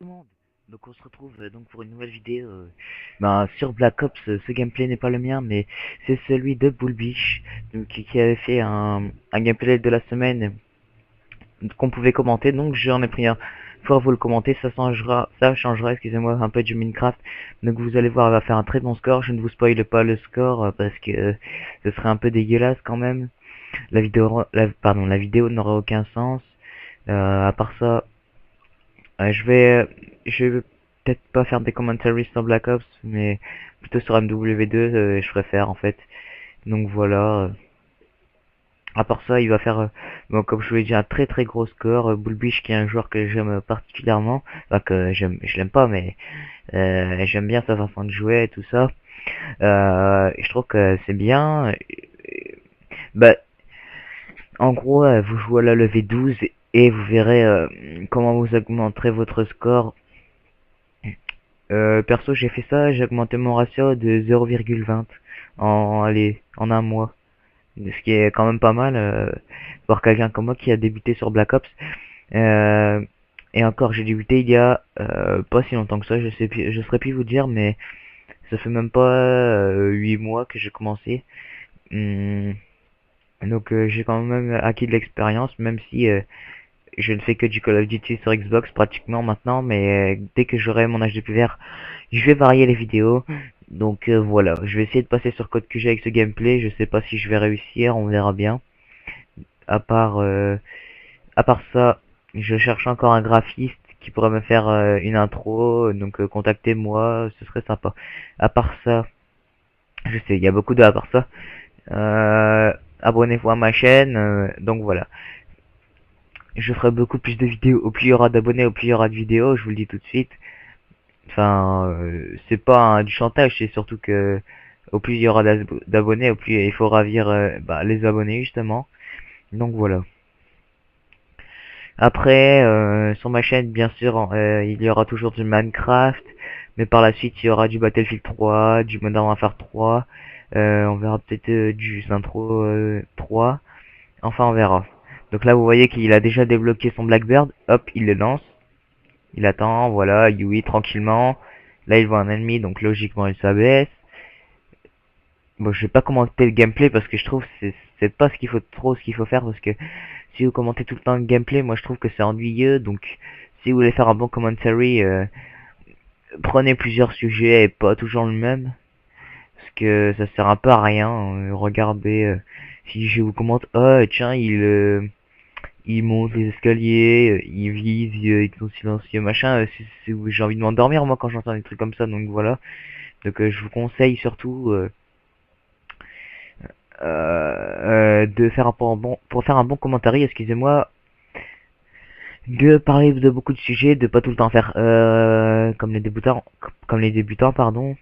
Tout le monde. Donc on se retrouve donc pour une nouvelle vidéo sur Black Ops. Ce gameplay n'est pas le mien, mais c'est celui de Bullbish, donc, qui avait fait un gameplay de la semaine qu'on pouvait commenter. Donc j'en ai pris un pour vous le commenter. Ça changera, excusez-moi, un peu du Minecraft. Donc vous allez voir, elle va faire un très bon score. Je ne vous spoile pas le score parce que ce serait un peu dégueulasse quand même. La vidéo n'aura aucun sens. À part ça, je vais peut-être pas faire des commentaries sur Black Ops, mais plutôt sur MW2, je préfère en fait. Donc voilà. À part ça, il va faire, bon, comme je vous l'ai dit, un très très gros score. Bullbish, qui est un joueur que j'aime particulièrement, enfin que je l'aime pas, mais j'aime bien sa façon de jouer et tout ça. Je trouve que c'est bien. Bah, en gros, vous jouez à la levée 12 et vous verrez comment vous augmenterez votre score. Perso, j'ai fait ça, j'ai augmenté mon ratio de 0,20 en un mois. Ce qui est quand même pas mal, pour quelqu'un comme moi qui a débuté sur Black Ops. Euh, et encore, j'ai débuté il y a pas si longtemps que ça, je saurais plus vous dire, mais ça fait même pas 8 mois que j'ai commencé. Hum, donc j'ai quand même acquis de l'expérience, même si je ne fais que du Call of Duty sur Xbox pratiquement maintenant, mais dès que j'aurai mon âge de plus vert, je vais varier les vidéos. Donc voilà, je vais essayer de passer sur Code QG avec ce gameplay. Je sais pas si je vais réussir, on verra bien. À part, euh, à part ça, je cherche encore un graphiste qui pourrait me faire une intro. Donc contactez-moi, ce serait sympa. À part ça, je sais, il y a beaucoup de à part ça. Euh, Abonnez-vous à ma chaîne. Donc voilà, je ferai beaucoup plus de vidéos. Au plus il y aura d'abonnés, au plus il y aura de vidéos. Je vous le dis tout de suite. Enfin, c'est pas du chantage, c'est surtout que au plus il y aura d'abonnés, au plus il faut ravir les abonnés justement. Donc voilà. Après, sur ma chaîne, bien sûr, il y aura toujours du Minecraft, mais par la suite, il y aura du Battlefield 3, du Modern Warfare 3, on verra peut-être du Intro 3, enfin on verra. Donc là, vous voyez qu'il a déjà débloqué son Blackbird, hop, il le lance, il attend, voilà, Yui tranquillement. Là, il voit un ennemi, donc logiquement, il s'abaisse. Bon, je vais pas commenter le gameplay parce que je trouve que c'est pas ce qu'il faut faire, parce que si vous commentez tout le temps le gameplay, moi je trouve que c'est ennuyeux. Donc si vous voulez faire un bon commentary, prenez plusieurs sujets et pas toujours le même, parce que ça sert un peu à rien. Regardez, si je vous commente, oh tiens, il monte les escaliers, il vise, ils sont silencieux, machin, j'ai envie de m'endormir moi quand j'entends des trucs comme ça. Donc voilà, donc je vous conseille surtout de faire pour faire un bon commentaire, excusez-moi, de parler de beaucoup de sujets, de pas tout le temps faire comme les débutants, pardon.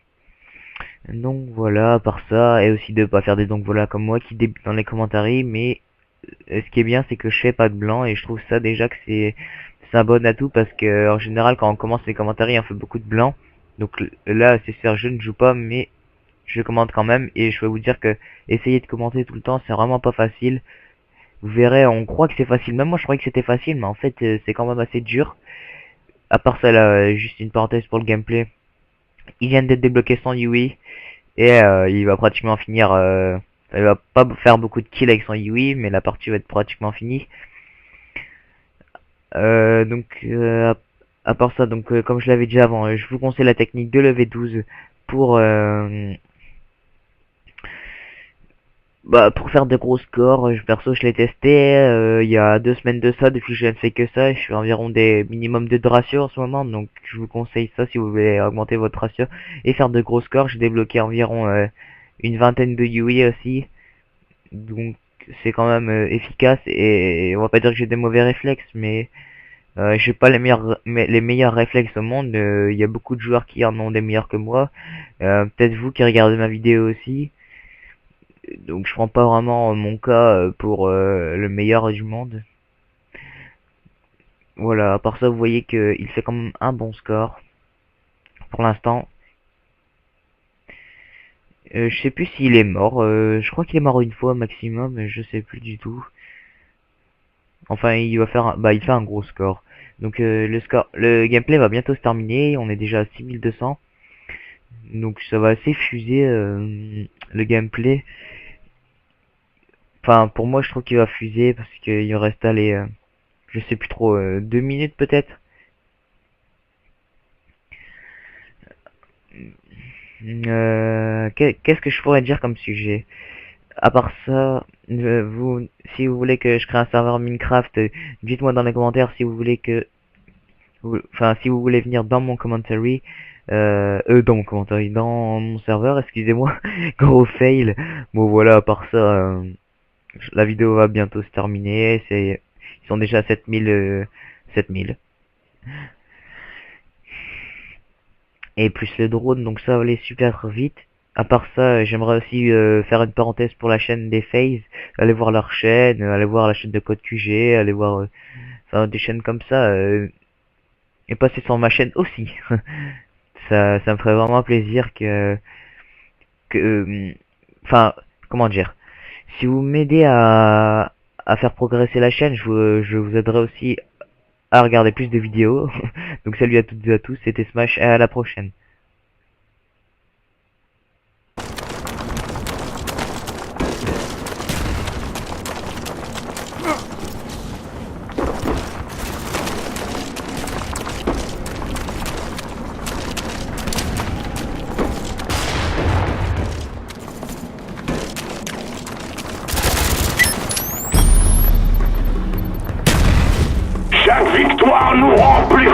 Donc voilà, à part ça, et aussi de pas faire des donc voilà comme moi qui débute dans les commentaires, mais ce qui est bien c'est que je fais pas de blanc, et je trouve ça déjà que c'est un bon atout, parce que en général quand on commence les commentaires on fait beaucoup de blanc. Donc là c'est sûr, je ne joue pas, mais je commente quand même, et je peux vous dire que essayer de commenter tout le temps c'est vraiment pas facile. Vous verrez, on croit que c'est facile, même moi je croyais que c'était facile, mais en fait c'est quand même assez dur. À part ça là, juste une parenthèse pour le gameplay, il vient d'être débloqué sans Yui, et il va pratiquement finir, il va pas faire beaucoup de kills avec son Yui, mais la partie va être pratiquement finie. Donc à part ça, donc comme je l'avais dit avant, je vous conseille la technique de lever 12 pour pour faire de gros scores. Perso, je l'ai testé il y a 2 semaines de ça. Depuis, je ne fais que ça. Je fais environ des minimums de ratio en ce moment, donc je vous conseille ça si vous voulez augmenter votre ratio et faire de gros scores. J'ai débloqué environ une vingtaine de UI aussi, donc c'est quand même efficace. Et on va pas dire que j'ai des mauvais réflexes, mais j'ai pas les meilleurs réflexes au monde. Il y a beaucoup de joueurs qui en ont des meilleurs que moi. Peut-être vous qui regardez ma vidéo aussi. Donc je prends pas vraiment mon cas pour le meilleur du monde. Voilà, à part ça, vous voyez qu'il fait quand même un bon score pour l'instant. Je sais plus s'il est mort. Je crois qu'il est mort une fois maximum, mais je sais plus du tout. Enfin, il va faire il fait un gros score. Donc le gameplay va bientôt se terminer, on est déjà à 6200. Donc ça va assez fuser le gameplay. Enfin pour moi je trouve qu'il va fuser parce qu'il reste allé je sais plus trop 2 minutes peut-être. Qu'est-ce que je pourrais dire comme sujet? À part ça, si vous voulez que je crée un serveur Minecraft, dites-moi dans les commentaires si vous voulez enfin, si vous voulez venir dans mon commentary, dans mon serveur, excusez-moi, gros fail. Bon voilà, à part ça, la vidéo va bientôt se terminer. Ils sont déjà à 7000. Et plus le drone, donc ça va aller super vite. À part ça, j'aimerais aussi faire une parenthèse pour la chaîne des FaZe. Allez voir leur chaîne, allez voir la chaîne de Code QG, allez voir enfin, des chaînes comme ça. Et passer sur ma chaîne aussi. Ça me ferait vraiment plaisir que, enfin, comment dire. Si vous m'aidez à faire progresser la chaîne, je vous aiderai aussi à regarder plus de vidéos. Donc salut à toutes et à tous, c'était Smash et à la prochaine. Chaque victoire nous rend plus